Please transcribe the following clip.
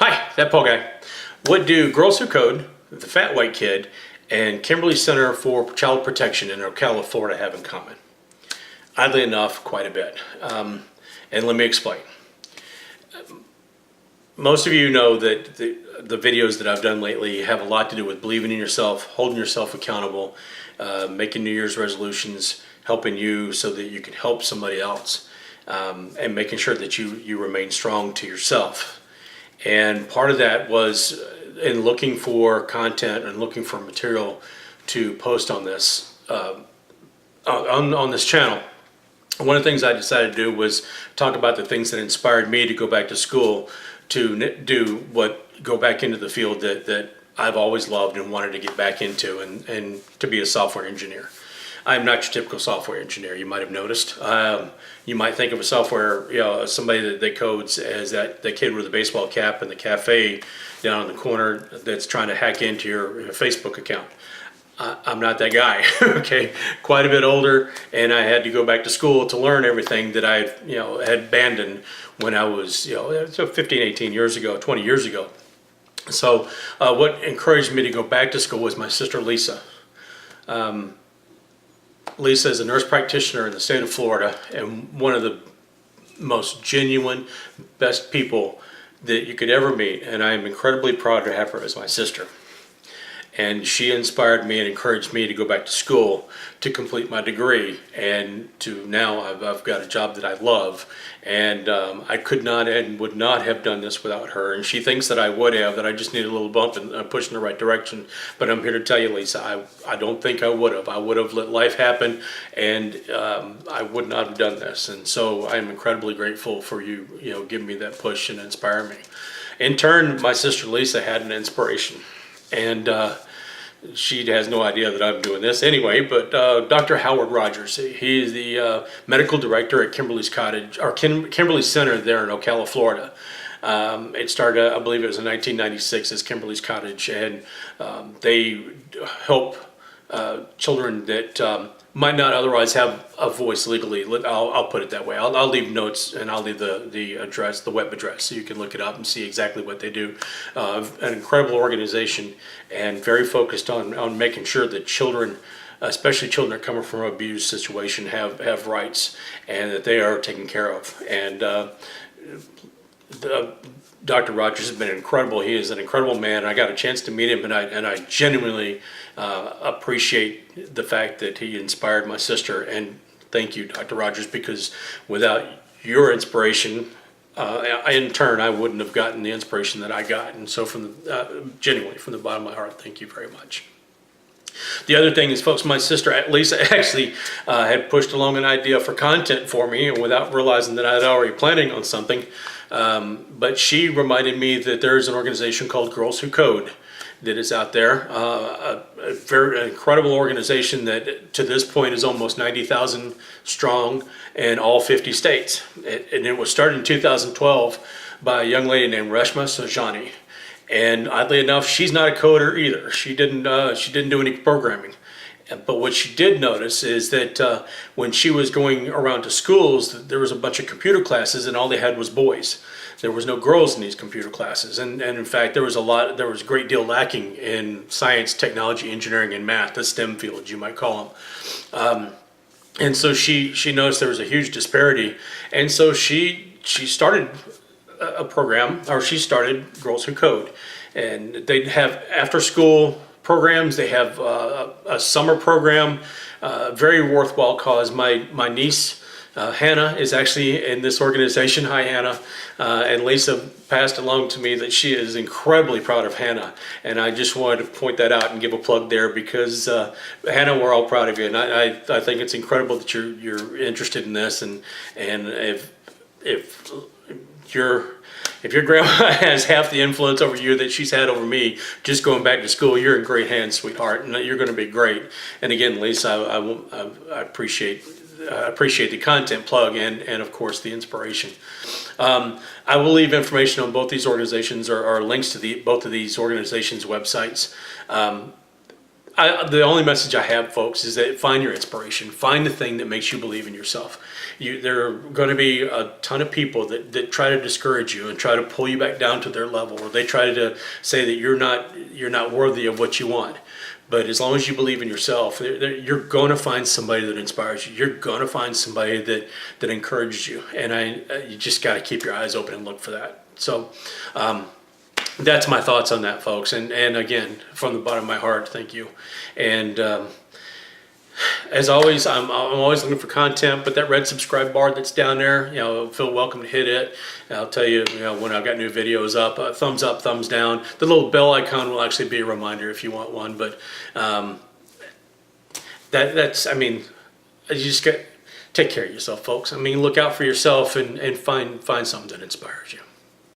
Hi, that Paul guy. What do Girls Who Code, the Fat White Kid, and Kimberly Center for Child Protection in Ocala, Florida have in common? Oddly enough, quite a bit. And let me explain. Most of you know that the videos that I've done lately have a lot to do with believing in yourself, holding yourself accountable, making New Year's resolutions, helping you so that you can help somebody else, and making sure that you remain strong to yourself. And part of that was in looking for content and looking for material to post on this on this channel. One of the things I decided to do was talk about the things that inspired me to go back to school to go back into the field that I've always loved and wanted to get back into, and to be a software engineer. I'm not your typical software engineer. You might have noticed. You might think of a software, somebody that codes as that kid with the baseball cap in the cafe down in the corner that's trying to hack into your Facebook account. I'm not that guy. Okay, quite a bit older, and I had to go back to school to learn everything that I had abandoned when I was 15, 18 years ago, 20 years ago. So what encouraged me to go back to school was my sister Lisa. Lisa is a nurse practitioner in the state of Florida, and one of the most genuine, best people that you could ever meet, and I am incredibly proud to have her as my sister. And she inspired me and encouraged me to go back to school to complete my degree, and to now I've got a job that I love, and I could not and would not have done this without her. And she thinks that I would have, that I just need a little bump and push in the right direction. But I'm here to tell you, Lisa, I don't think I would have. I would have let life happen, and I would not have done this. And so I'm incredibly grateful for you, giving me that push and inspiring me. In turn, my sister Lisa had an inspiration. And she has no idea that I'm doing this anyway, but Dr. Howard Rogers, he is the medical director at Kimberly's Cottage, or Kimberly Center there in Ocala, Florida. It started, I believe it was in 1996 as Kimberly's Cottage, and they help children that might not otherwise have a voice legally. I'll put it that way. I'll leave notes, and I'll leave the address, the web address, so you can look it up and see exactly what they do. An incredible organization, and very focused on making sure that children, especially children that are coming from an abused situation, have rights, and that they are taken care of. And Dr. Rogers has been incredible. He is an incredible man. I got a chance to meet him, and I genuinely appreciate the fact that he inspired my sister. And thank you, Dr. Rogers, because without your inspiration, in turn, I wouldn't have gotten the inspiration that I got. And so, genuinely, from the bottom of my heart, thank you very much. The other thing is, folks, my sister Lisa actually had pushed along an idea for content for me, and without realizing that I had already planning on something. But she reminded me that there's an organization called Girls Who Code that is out there, a very incredible organization that to this point is almost 90,000 strong in all 50 states. And it was started in 2012 by a young lady named Reshma Sajani. And oddly enough, she's not a coder either. She didn't do any programming. But what she did notice is that when she was going around to schools, there was a bunch of computer classes, and all they had was boys. There was no girls in these computer classes, and in fact, there was a great deal lacking in science, technology, engineering, and math, the STEM fields you might call them. And so she noticed there was a huge disparity, and so she started a program, or she started Girls Who Code, and they have after school programs. They have a summer program, very worthwhile cause. My niece Hannah is actually in this organization. Hi, Hannah. And Lisa passed along to me that she is incredibly proud of Hannah, and I just wanted to point that out and give a plug there, because Hannah, we're all proud of you, and I think it's incredible that you're interested in this, and if your grandma has half the influence over you that she's had over me just going back to school, you're in great hands, sweetheart, and you're going to be great. And again, Lisa, I appreciate the content plug and of course the inspiration. I will leave information on both these organizations, or links to both of these organizations' websites. The only message I have, folks, is that find your inspiration. Find the thing that makes you believe in yourself. There are going to be a ton of people that try to discourage you and try to pull you back down to their level, or they try to say that you're not worthy of what you want. But as long as you believe in yourself, you're going to find somebody that inspires you. You're going to find somebody that encourages you. And you just got to keep your eyes open and look for that. So that's my thoughts on that, folks. And again, from the bottom of my heart, thank you. And as always, I'm always looking for content, but that red subscribe bar that's down there, feel welcome to hit it. And I'll tell you, when I've got new videos up, thumbs up, thumbs down. The little bell icon will actually be a reminder if you want one, but that's, I mean, you just take care of yourself, folks. I mean, look out for yourself and find something that inspires you.